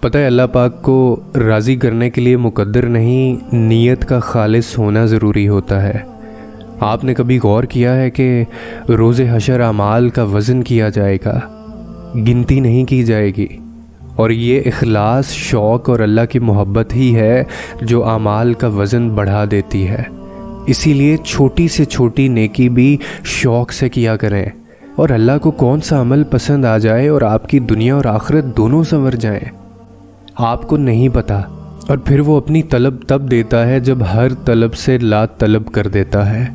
پتہ ہے اللہ پاک کو راضی کرنے کے لیے مقدر نہیں، نیت کا خالص ہونا ضروری ہوتا ہے۔ آپ نے کبھی غور کیا ہے کہ روز حشر اعمال کا وزن کیا جائے گا، گنتی نہیں کی جائے گی، اور یہ اخلاص، شوق اور اللہ کی محبت ہی ہے جو اعمال کا وزن بڑھا دیتی ہے۔ اسی لیے چھوٹی سے چھوٹی نیکی بھی شوق سے کیا کریں، اور اللہ کو کون سا عمل پسند آ جائے اور آپ کی دنیا اور آخرت دونوں سنور جائیں، آپ کو نہیں پتہ۔ اور پھر وہ اپنی طلب تب دیتا ہے جب ہر طلب سے لا طلب کر دیتا ہے۔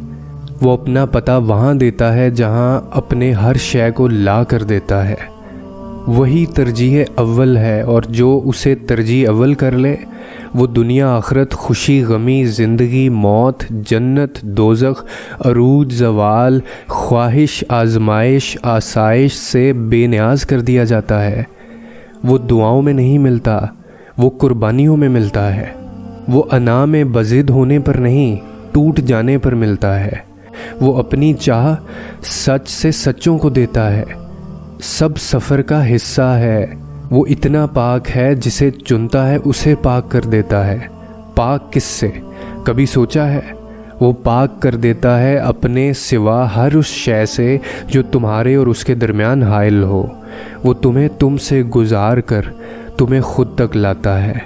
وہ اپنا پتہ وہاں دیتا ہے جہاں اپنے ہر شے کو لا کر دیتا ہے۔ وہی ترجیح اول ہے، اور جو اسے ترجیح اول کر لے وہ دنیا آخرت، خوشی غمی، زندگی موت، جنت دوزخ، عروج زوال، خواہش آزمائش آسائش سے بے نیاز کر دیا جاتا ہے۔ وہ دعاؤں میں نہیں ملتا، وہ قربانیوں میں ملتا ہے۔ وہ انا میں بضد ہونے پر نہیں، ٹوٹ جانے پر ملتا ہے۔ وہ اپنی چاہ سچ سے سچوں کو دیتا ہے۔ سب سفر کا حصہ ہے۔ وہ اتنا پاک ہے، جسے چنتا ہے اسے پاک کر دیتا ہے۔ پاک کس سے کبھی سوچا ہے؟ وہ پاک کر دیتا ہے اپنے سوا ہر اس شے سے جو تمہارے اور اس کے درمیان حائل ہو۔ وہ تمہیں تم سے گزار کر تمہیں خود تک لاتا ہے۔